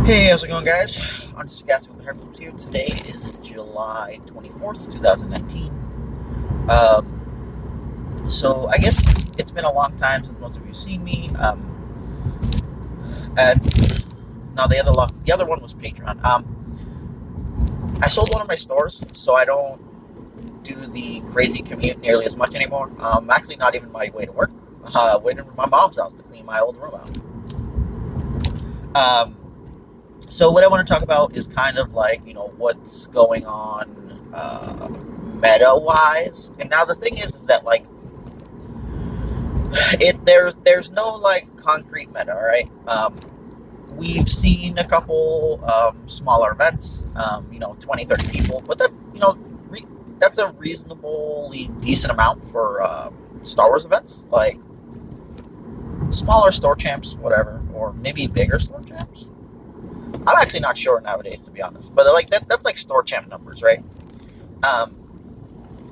Hey, how's it going, guys? I'm just Gaston with the Hyperloops here. Today is July 24th, 2019. So I guess it's been a long time since most of you seen me. And no, the other one was Patreon. I sold one of my stores, so I don't do the crazy commute nearly as much anymore. Actually, not even my way to work. Waiting for my mom's house to clean my old room out. So what I want to talk about is kind of like, what's going on meta-wise. And now the thing is that, like, there's no, like, concrete meta, all right? We've seen a couple smaller events, 20, 30 people, but that's a reasonably decent amount for Star Wars events. Like, smaller store champs, whatever, or maybe bigger store champs. I'm actually not sure nowadays, to be honest, but like that's like store champ numbers, right? Um,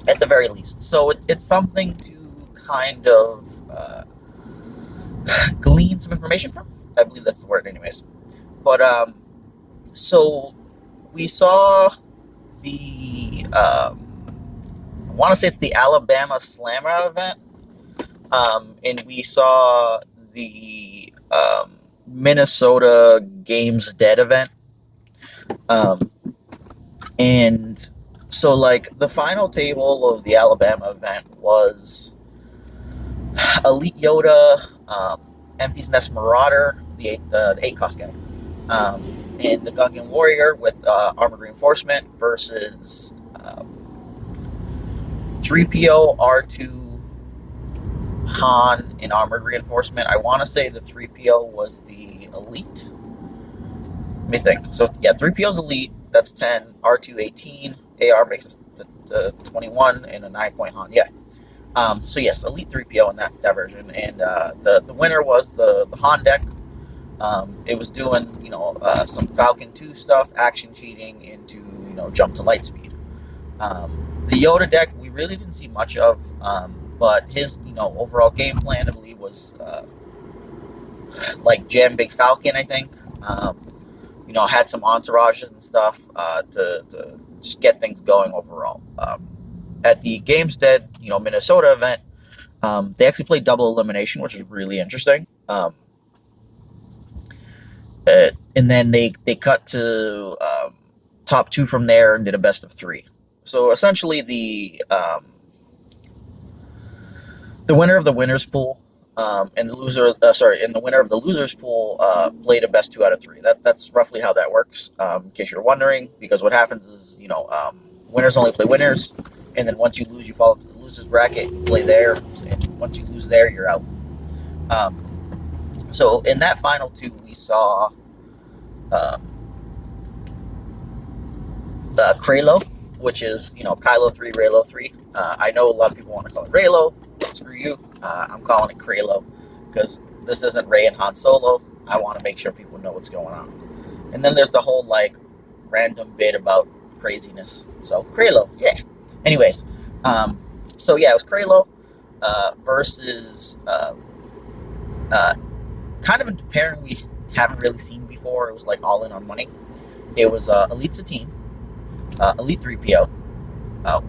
at the very least. So it's something to kind of glean some information from. I believe that's the word, anyways. But so we saw the I want to say it's the Alabama Slammer event, and we saw the Minnesota Games Dead event. And so, like, the final table of the Alabama event was Elite Yoda, Empty's Nest Marauder, the 8-cost guy, and the Gungan Warrior with Armored Reinforcement versus 3PO, R2, Han in Armored Reinforcement. I want to say the 3PO was the Elite. Let me think. So, yeah, 3PO's Elite, that's 10, R2, 18, AR makes us to 21, and a 9-point Han. Yeah. So, yes, Elite 3PO in that version. And the winner was the Han deck. It was doing, some Falcon 2 stuff, action cheating into, jump to light speed. The Yoda deck, we really didn't see much of, but his, overall game plan, I believe, was like jam Big Falcon, I think. Had some entourages and stuff to just get things going overall. At the Games Dead, Minnesota event, they actually played double elimination, which is really interesting. And then they cut to top 2 from there and did a best of 3. So essentially, the winner of the winners pool and the loser, and the winner of the losers pool played a best 2 out of 3. That's roughly how that works. In case you're wondering, because what happens is, winners only play winners, and then once you lose, you fall into the losers bracket, you play there, and once you lose there, you're out. So in that final 2, we saw Kraylo, which is, Kylo 3, Raylo 3. I know a lot of people want to call it Raylo. Screw you. I'm calling it Kraylo because this isn't Rey and Han Solo. I want to make sure people know what's going on. And then there's the whole, like, random bit about craziness. So, Kraylo, yeah. Anyways, so yeah, it was Kraylo versus kind of a pairing we haven't really seen before. It was like all in on money. It was Elite Satine, Elite 3PO,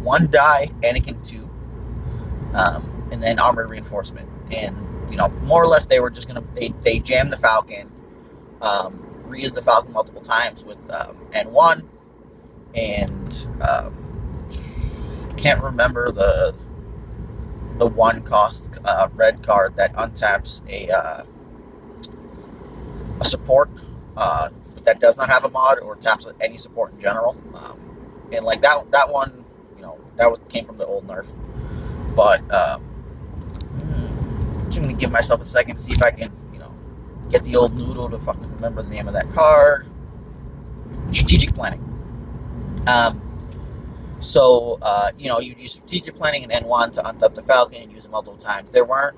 1 die, Anakin 2, and then Armored Reinforcement. And, more or less they were just going to, they jammed the Falcon, reused the Falcon multiple times with N1, and can't remember the 1-cost red card that untaps a support that does not have a mod or taps any support in general. And like that one, came from the old nerf. But I'm just gonna give myself a second to see if I can, get the old noodle to fucking remember the name of that card. Strategic planning. So you'd use strategic planning and N1 to untap the Falcon and use it multiple times. There weren't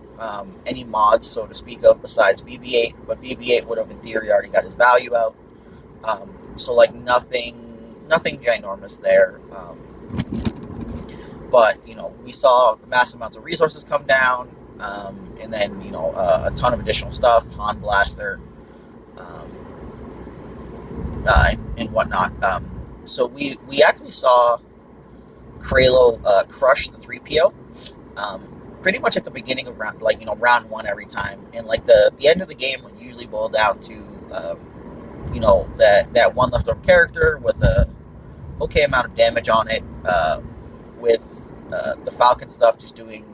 any mods, so to speak of, besides BB-8, but BB-8 would have, in theory, already got his value out. So, like, nothing ginormous there. But, we saw massive amounts of resources come down, and then, a ton of additional stuff, Han Blaster, and whatnot. So we actually saw Kralo crush the 3PO pretty much at the beginning of round, like, round one every time, and like the end of the game would usually boil down to that one leftover character with a okay amount of damage on it, with the Falcon stuff just doing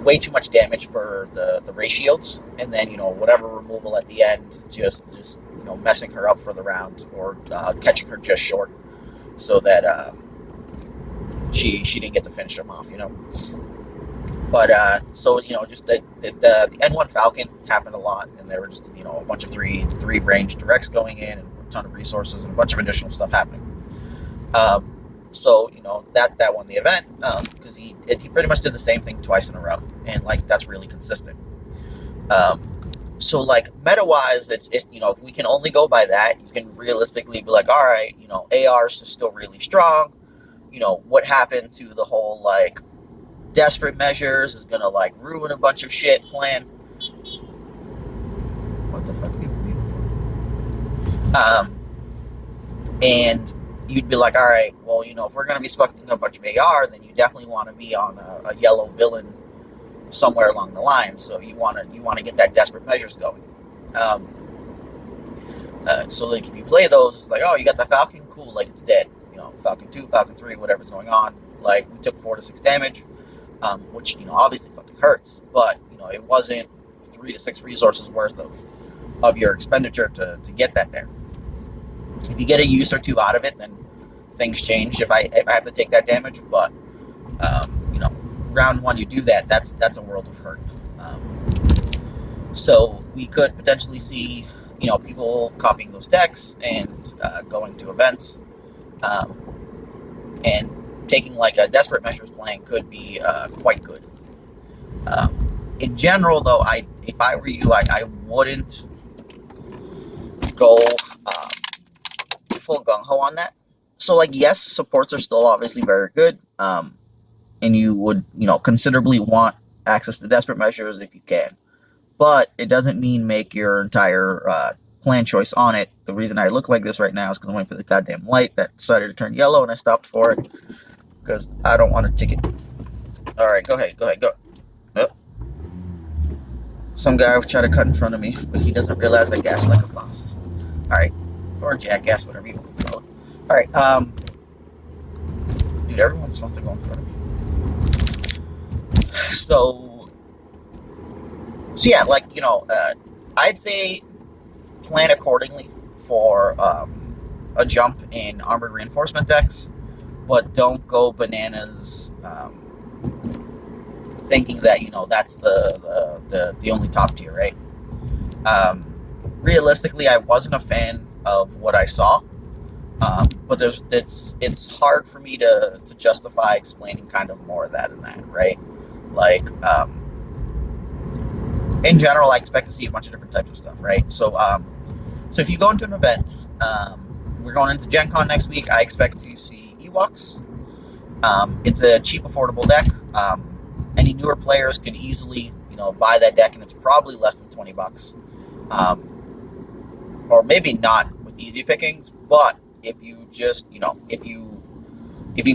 way too much damage for the ray shields, and then whatever removal at the end just messing her up for the round, or catching her just short, so that she didn't get to finish him off. But so just the N1 Falcon happened a lot, and there were just a bunch of three range directs going in, and a ton of resources and a bunch of additional stuff happening. So that won the event, because he pretty much did the same thing twice in a row, and like that's really consistent. So like meta wise, it's if we can only go by that, you can realistically be like, all right, ARs is still really strong. What happened to the whole like desperate measures is gonna like ruin a bunch of shit plan. What the fuck are people being for? And you'd be like, all right, well, if we're going to be spucking a bunch of AR, then you definitely want to be on a yellow villain somewhere along the line. So you want to get that desperate measures going. So like if you play those, it's like, oh, you got the Falcon, cool, like it's dead. Falcon 2, Falcon 3, whatever's going on. Like we took 4 to 6 damage, which obviously fucking hurts, but it wasn't 3 to 6 resources worth of your expenditure to get that there. If you get a use or two out of it, then things change. If I have to take that damage, but round one you do that, that's a world of hurt. So we could potentially see people copying those decks and going to events, and taking like a desperate measures plan could be quite good. In general, though, if I were you, I wouldn't go full gung-ho on that. So like, yes, supports are still obviously very good, and you would considerably want access to desperate measures if you can, but it doesn't mean make your entire plan choice on it. The reason I look like this right now is because I'm waiting for the goddamn light that decided to turn yellow, and I stopped for it because I don't want a ticket. All right, go ahead, go. Oh. Some guy tried to cut in front of me, but he doesn't realize I gas like a boss. All right. Or jackass, whatever you want to call it. All right, dude, everyone just wants to go in front of me. So yeah, like I'd say plan accordingly for a jump in armored reinforcement decks, but don't go bananas thinking that that's the only top tier, right? Realistically, I wasn't a fan of what I saw, but it's hard for me to justify explaining kind of more of that than that, right? Like, in general, I expect to see a bunch of different types of stuff, right? So if you go into an event, we're going into Gen Con next week, I expect to see Ewoks. It's a cheap, affordable deck. Any newer players can easily, buy that deck, and it's probably less than $20. Or maybe not with easy pickings, but if you just, if you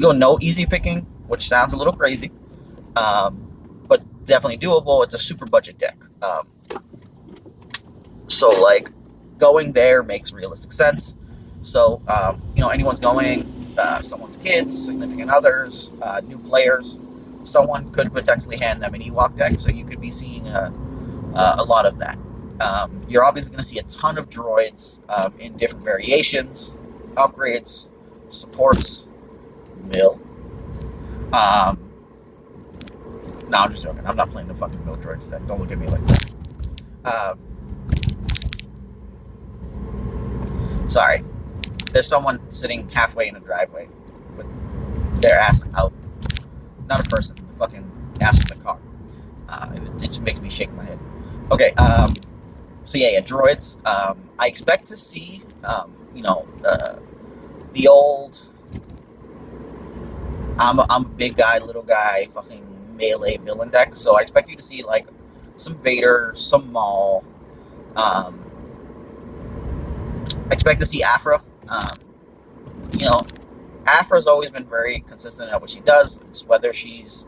go no easy picking, which sounds a little crazy, but definitely doable, it's a super budget deck. So like going there makes realistic sense. So, anyone's going, someone's kids, significant others, new players, someone could potentially hand them an Ewok deck, so you could be seeing a lot of that. You're obviously going to see a ton of droids in different variations, upgrades, supports, mill. No, I'm just joking. I'm not playing the fucking mill droids deck. Don't look at me like that. Sorry. There's someone sitting halfway in a driveway with their ass out. Not a person, the fucking ass in the car. It just makes me shake my head. Okay, so yeah, droids. I expect to see, the old, I'm a big guy, little guy, fucking melee villain deck, so I expect you to see, like, some Vader, some Maul, expect to see Afra. You know, Afra's always been very consistent in what she does. It's whether she's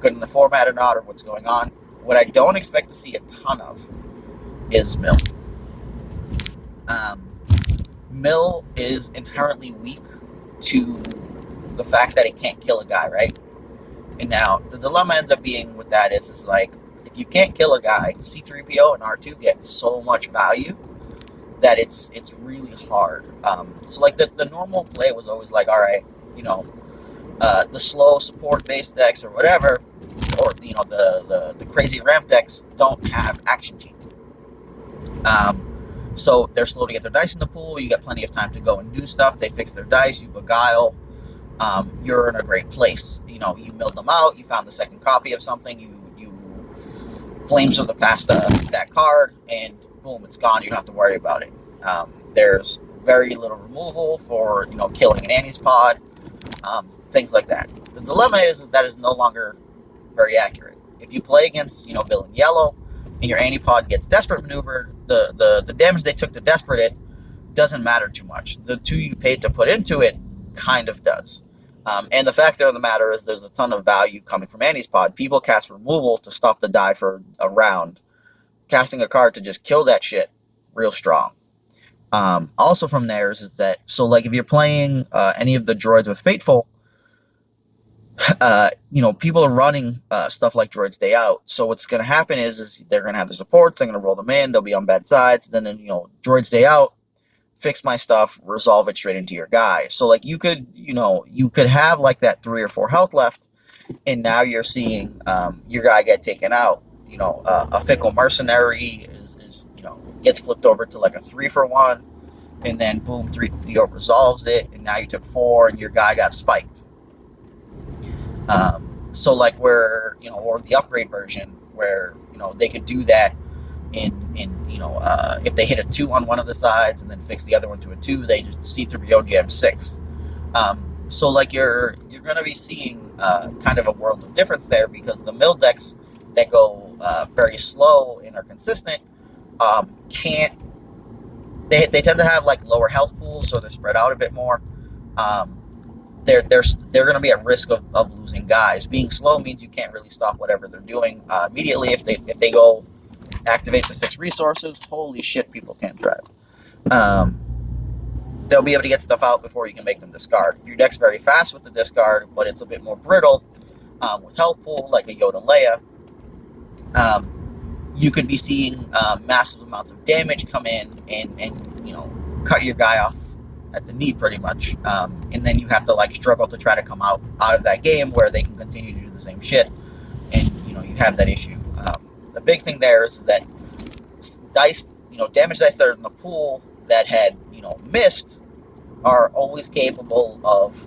good in the format or not, or what's going on. What I don't expect to see a ton of is Mill. Mill is inherently weak to the fact that it can't kill a guy, right? And now the dilemma ends up being with that is like, if you can't kill a guy, C3PO and R2 get so much value that it's really hard. So like the normal play was always like, all right, you know, the slow support based decks or whatever, or you know the crazy ramp decks don't have action chain. So they're slow to get their dice in the pool. You get plenty of time to go and do stuff. They fix their dice. You beguile. You're in a great place. You know, you milled them out. You found the second copy of something. You flames of the past that card, and boom, it's gone. You don't have to worry about it. There's very little removal for, you know, killing an Annie's pod, things like that. The dilemma is that is no longer very accurate. If you play against, you know, villain yellow and your Annie pod gets desperate maneuvered, the damage they took to desperate it doesn't matter too much. The 2 you paid to put into it kind of does. And the fact of the matter is there's a ton of value coming from Annie's pod. People cast removal to stop the die for a round. Casting a card to just kill that shit, real strong. Also from theirs is that, so like if you're playing any of the droids with Fateful, you know, people are running stuff like Droids Day Out. So what's going to happen is they're going to have the supports, they're going to roll them in, they'll be on bad sides, then, you know, Droids Day Out, fix my stuff, resolve it straight into your guy. So like you could have like that 3 or 4 health left, and now you're seeing your guy get taken out. You know, a Fickle Mercenary is you know, gets flipped over to like a 3-for-1, and then boom, 3 resolves it, and now you took 4 and your guy got spiked. So like where, you know, or the upgrade version where, you know, they could do that in you know, if they hit a 2 on one of the sides and then fix the other one to a 2, they just C3PO jam 6. So like you're going to be seeing kind of a world of difference there, because the mill decks that go very slow and are consistent can't, they tend to have like lower health pools, so they're spread out a bit more. They're going to be at risk of losing guys. Being slow means you can't really stop whatever they're doing immediately. If they go activate the 6 resources, holy shit, people can't drive. They'll be able to get stuff out before you can make them discard. If your deck's very fast with the discard, but it's a bit more brittle with health pool, like a Yoda Leia, you could be seeing massive amounts of damage come in and you know, cut your guy off at the knee pretty much, and then you have to like struggle to try to come out of that game where they can continue to do the same shit, and you know, you have that issue. The big thing there is that dice, you know, damage dice that are in the pool that had, you know, missed are always capable of,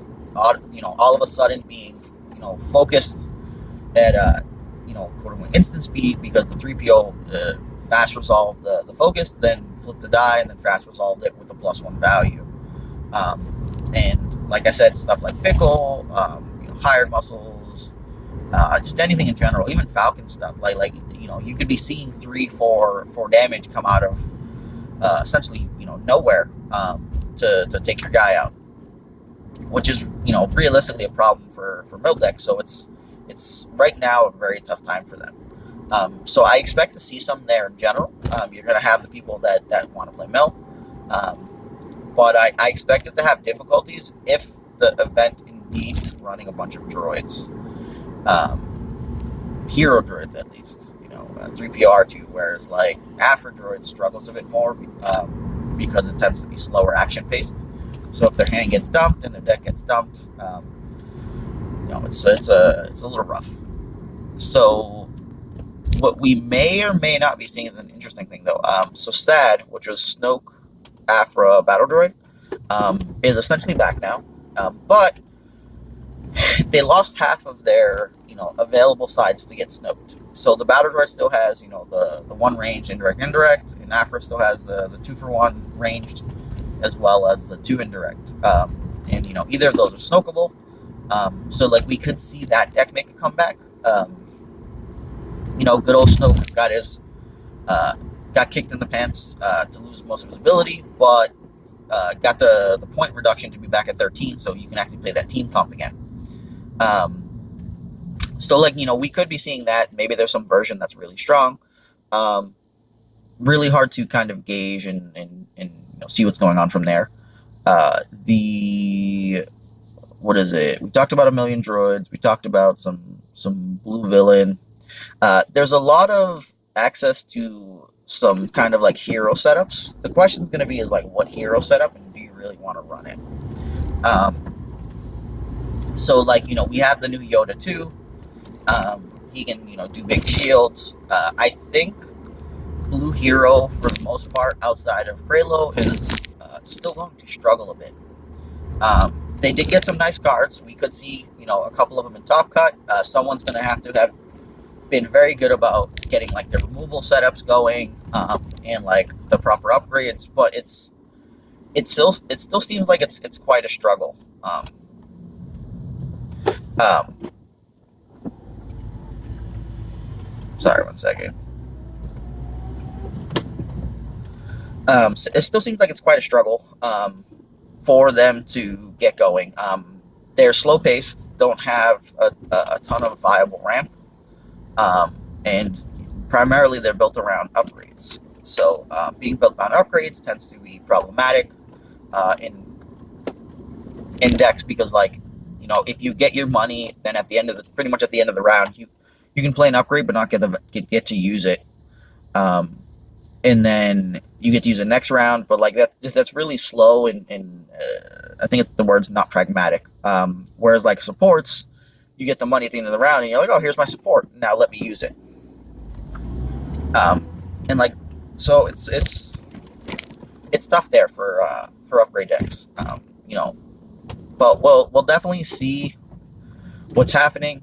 you know, all of a sudden being, you know, focused at you know, quote unquote instant speed, because the 3PO fast resolved the focus, then flipped the die, and then fast resolved it with a +1 value. And like I said, stuff like Fickle, you know, hired muscles, just anything in general, even Falcon stuff, like you know, you could be seeing 3-4 damage come out of essentially, you know, nowhere to take your guy out, which is, you know, realistically a problem for mill decks. So it's right now a very tough time for them. So I expect to see some there in general. You're going to have the people that want to play mill. But I expect it to have difficulties if the event indeed is running a bunch of droids. Hero droids, at least. You know, 3PO R2, whereas like Afro droid struggles a bit more because it tends to be slower action-paced. So if their hand gets dumped and their deck gets dumped, you know, it's a little rough. So what we may or may not be seeing is an interesting thing, though. So SAD, which was Snoke Afra Battle Droid, is essentially back now, but they lost half of their, you know, available sides to get snoked. So the Battle Droid still has, you know, the 1 ranged indirect, and Afra still has the 2-for-1 ranged, as well as the 2 indirect. And you know, either of those are snokable. So like we could see that deck make a comeback. You know, good old Snoke got kicked in the pants to lose most of his ability, but got the point reduction to be back at 13, so you can actually play that team comp again. So like, we could be seeing that. Maybe there's some version that's really strong. Really hard to kind of gauge and see what's going on from there. What is it? We talked about 1,000,000 droids. We talked about some blue villain. There's a lot of access to some kind of like hero setups. The question's going to be is like, what hero setup, and do you really want to run it? So like, we have the new Yoda too. He can, do big shields. I think blue hero, for the most part, outside of Kraylo, is still going to struggle a bit. They did get some nice cards. We could see, a couple of them in Top Cut. Someone's going to have been very good about getting like the removal setups going, and like the proper upgrades. But it still seems like it's quite a struggle. Sorry, 1 second. So it still seems like it's quite a struggle for them to get going. They're slow paced, don't have a ton of viable ramp, and primarily they're built around upgrades. So being built around upgrades tends to be problematic in decks, because like, if you get your money, then at the end of pretty much at the end of the round, you can play an upgrade but not get to use it. And then you get to use it next round, but like that's really slow, and I think the word's not pragmatic. Whereas like supports, you get the money at the end of the round, and you're like, oh, here's my support, now let me use it. And like, so it's tough there for upgrade decks. But we'll definitely see what's happening.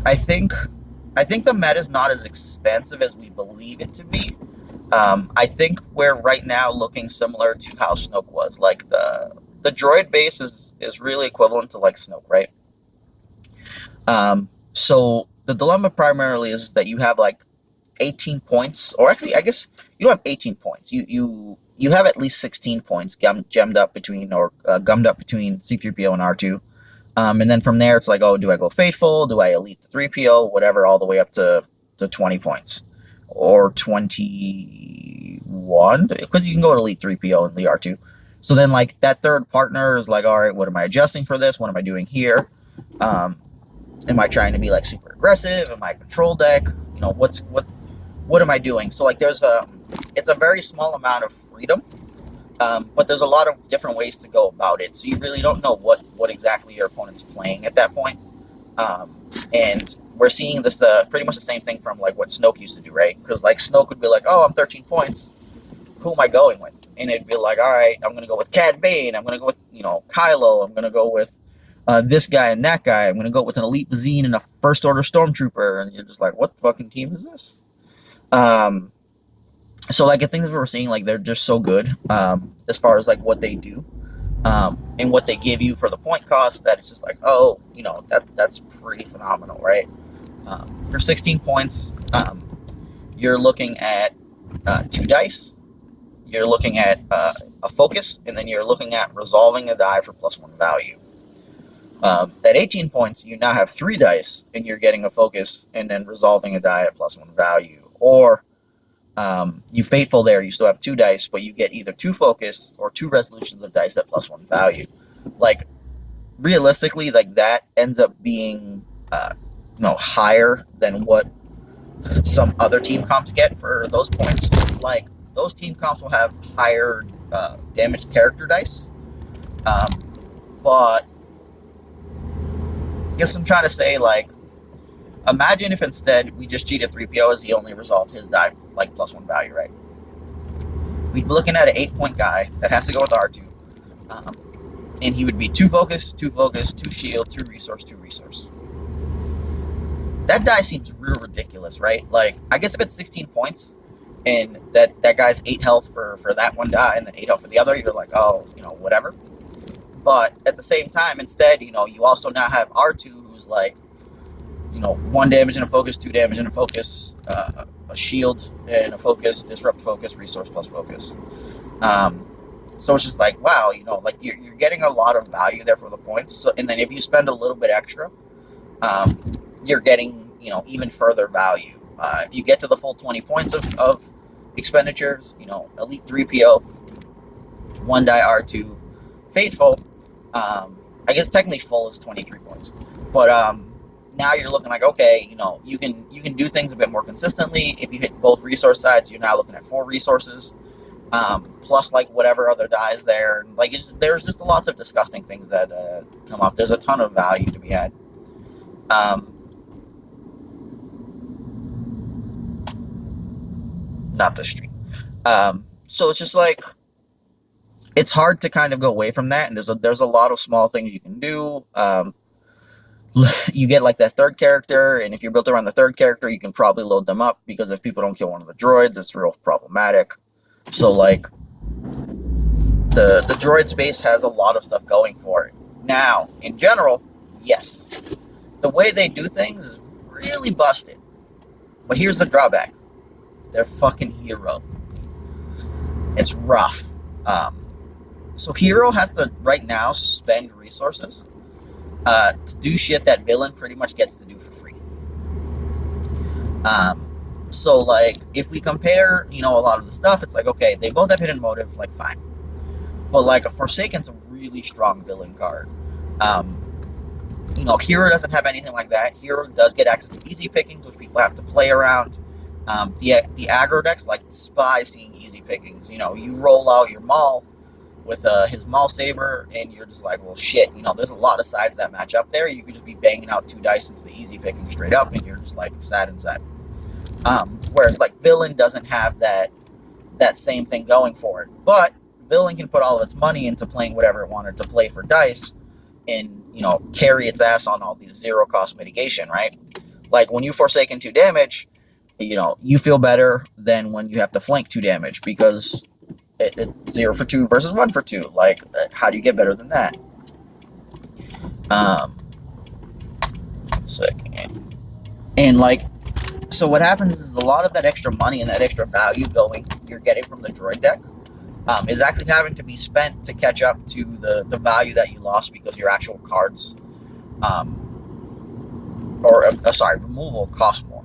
I think the meta is not as expensive as we believe it to be. I think we're right now looking similar to how Snoke was. Like the droid base is really equivalent to like Snoke, right? So the dilemma primarily is that you have like 18 points, or actually I guess you don't have 18 points. You have at least 16 points gummed up between C-3PO and R2. And then from there, it's like, oh, do I go Faithful? Do I Elite the 3PO? Whatever, all the way up to 20 points. Or 21, because you can go to Elite 3PO and Elite R2. So then, like, that third partner is like, all right, what am I adjusting for this? What am I doing here? Am I trying to be, like, super aggressive? Am I a control deck? What am I doing? So, like, it's a very small amount of freedom. But there's a lot of different ways to go about it, so you really don't know what exactly your opponent's playing at that point. And we're seeing this pretty much the same thing from like what Snoke used to do, right? Because like Snoke would be like, oh, I'm 13 points. Who am I going with? And it'd be like, all right, I'm going to go with Cad Bane. I'm going to go with, Kylo. I'm going to go with this guy and that guy. I'm going to go with an Elite Vizine and a First Order Stormtrooper. And you're just like, what fucking team is this? So, like, I think that's what we're seeing. Like, they're just so good as far as, like, what they do and what they give you for the point cost, that it's just like, oh, that's pretty phenomenal, right? For 16 points, you're looking at 2 dice. You're looking at a focus, and then you're looking at resolving a die for +1 value. At 18 points, you now have 3 dice, and you're getting a focus and then resolving a die at +1 value. Or you Faithful there, you still have 2 dice, but you get either 2 focus or 2 resolutions of dice at +1 value. Like, realistically, like, that ends up being higher than what some other team comps get for those points. Like, those team comps will have higher damaged character dice. But I guess I'm trying to say, like, imagine if instead we just cheated 3PO as he only resolved his die, like, +1 value, right? We'd be looking at an 8-point guy that has to go with R2. And he would be 2 focus, 2 shield, 2 resource, 2 resource. That die seems real ridiculous, right? Like, I guess if it's 16 points and that guy's 8 health for that one die and then 8 health for the other, you're like, oh, whatever. But at the same time, instead, you also now have R2, who's like, 1 damage and a focus, 2 damage and a focus, a shield and a focus, disrupt focus, resource plus focus. So it's just like, wow, like you're getting a lot of value there for the points. So, and then if you spend a little bit extra, you're getting, even further value. If you get to the full 20 points of expenditures, Elite 3PO, 1 die R2, Faithful, I guess technically full is 23 points. But now you're looking like, okay, you can do things a bit more consistently. If you hit both resource sides, you're now looking at 4 resources. Plus, like, whatever other dies there. Like, there's just lots of disgusting things that come up. There's a ton of value to be had. Not the stream. So it's just like, it's hard to kind of go away from that, and there's a lot of small things you can do. You get like that third character, and if you're built around the third character, you can probably load them up, because if people don't kill one of the droids, it's real problematic. So like, the droid space has a lot of stuff going for it. Now, in general, yes, the way they do things is really busted. But here's the drawback: they're fucking hero. It's rough. So hero has to right now spend resources to do shit that villain pretty much gets to do for free. So like, if we compare, a lot of the stuff, it's like, okay, they both have hidden motive, like, fine. But like, a Forsaken's a really strong villain card. Hero doesn't have anything like that. Hero does get access to easy pickings, which people have to play around. The aggro decks like despise seeing easy pickings. You roll out your Maul with his Maul Saber, and you're just like, well, shit, there's a lot of sides that match up there. You could just be banging out 2 dice into the easy picking straight up, and you're just like sad inside. Whereas like villain doesn't have that same thing going for it. But villain can put all of its money into playing whatever it wanted to play for dice, and carry its ass on all these 0 cost mitigation, right? Like, when you Forsaken 2 damage, you feel better than when you have to flank 2 damage, because it's 0 for 2 versus 1 for 2. Like, how do you get better than that? Second. And like, so what happens is a lot of that extra money and that extra value you're getting from the droid deck is actually having to be spent to catch up to the value that you lost because your actual cards, removal cost more.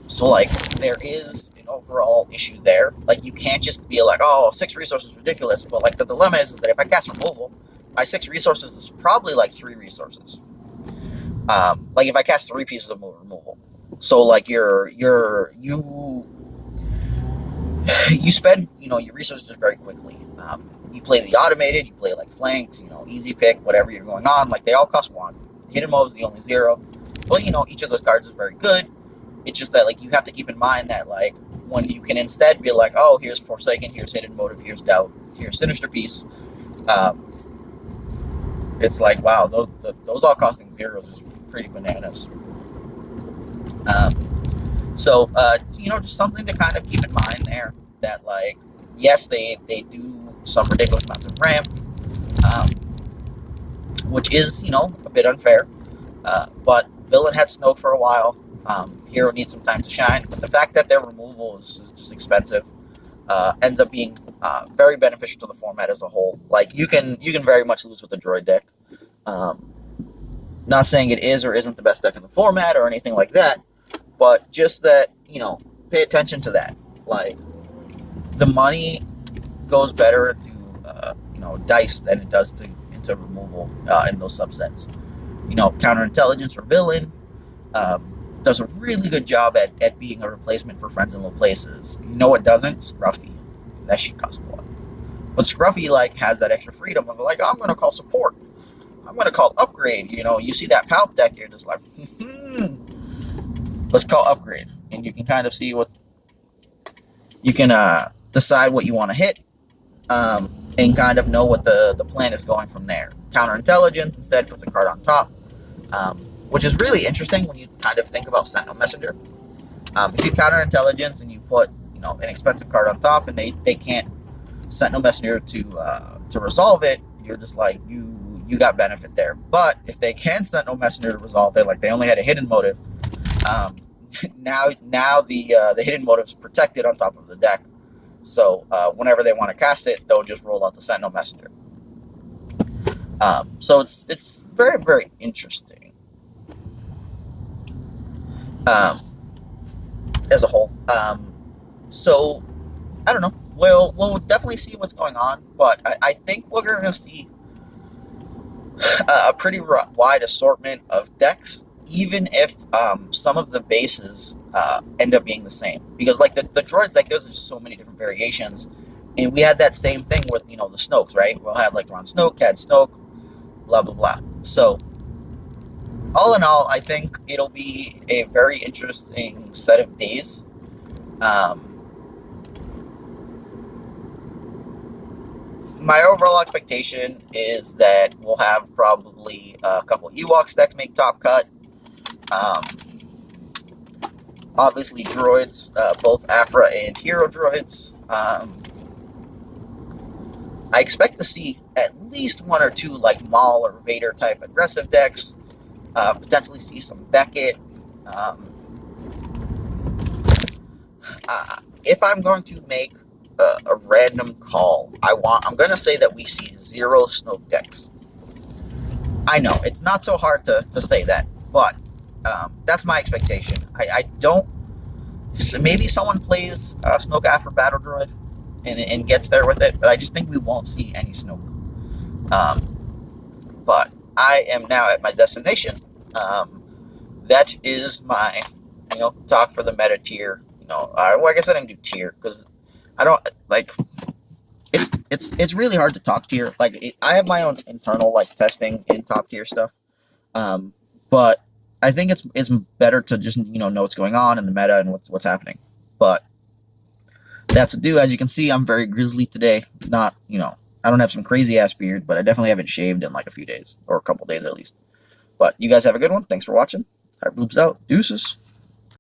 So like, there is an overall issue there. Like, you can't just be like, oh, 6 resources is ridiculous. But like, the dilemma is that if I cast removal, my 6 resources is probably like 3 resources. Like, if I cast 3 pieces of removal, so like you spend your resources very quickly. You play the automated, you play like flanked, easy pick, whatever you're going on. Like, they all cost 1. Hidden mode is the only 0. But each of those cards is very good. It's just that, like, you have to keep in mind that, like, when you can instead be like, oh, here's Forsaken, here's Hidden Motive, here's Doubt, here's Sinister Piece. It's like, wow, those all costing 0s is pretty bananas. So just something to kind of keep in mind there, that, like, yes, they do some ridiculous amounts of ramp, which is, a bit unfair. But villain had Snoke for a while. Hero needs some time to shine, but the fact that their removal is just expensive ends up being very beneficial to the format as a whole. Like, you can very much lose with the droid deck. Not saying it is or isn't the best deck in the format or anything like that, but just that, pay attention to that. Like, the money goes better to dice than it does into removal in those subsets. Counterintelligence for villain does a really good job at being a replacement for friends in low places. What doesn't? Scruffy. That shit costs 1. But Scruffy, like, has that extra freedom of, like, I'm going to call support. I'm going to call upgrade. You see that Palp deck, you're just like, let's call upgrade. And you can kind of see you can decide what you want to hit, and kind of know what the plan is going from there. Counterintelligence instead puts a card on top, which is really interesting when you kind of think about Sentinel Messenger. If you counterintelligence and you put an expensive card on top, and they can't Sentinel Messenger to resolve it, you're just like, you got benefit there. But if they can Sentinel Messenger to resolve it, like they only had a hidden motive, now the hidden motive's protected on top of the deck. So whenever they want to cast it, they'll just roll out the Sentinel Messenger. So it's very, very interesting as a whole. So I don't know. We'll definitely see what's going on, but I think we're going to see a pretty wide assortment of decks, even if some of the bases end up being the same. Because like the droids, like there's just so many different variations, and we had that same thing with the Snokes, right? We'll have like Ron Snoke, Cad Snoke, blah blah blah. So all in all, I think it'll be a very interesting set of days. My overall expectation is that we'll have probably a couple Ewoks decks make top cut. Obviously, droids, both Afra and Hero droids. I expect to see at least one or two like Maul or Vader type aggressive decks. Potentially see some Beckett. If I'm going to make a random call, I'm going to say that we see 0 Snoke decks. I know it's not so hard to say that, but that's my expectation. I don't. So maybe someone plays Snoke After Battle Droid and gets there with it, but I just think we won't see any Snoke. But I am now at my destination. That is my talk for the meta tier. I guess I didn't do tier because I don't like. It's really hard to talk tier. Like I have my own internal like testing in top tier stuff. But I think it's better to just know what's going on in the meta and what's happening. But that's a do. As you can see, I'm very grizzly today. Not I don't have some crazy ass beard, but I definitely haven't shaved in like a few days or a couple days at least. But you guys have a good one. Thanks for watching. Boobs out. Deuces.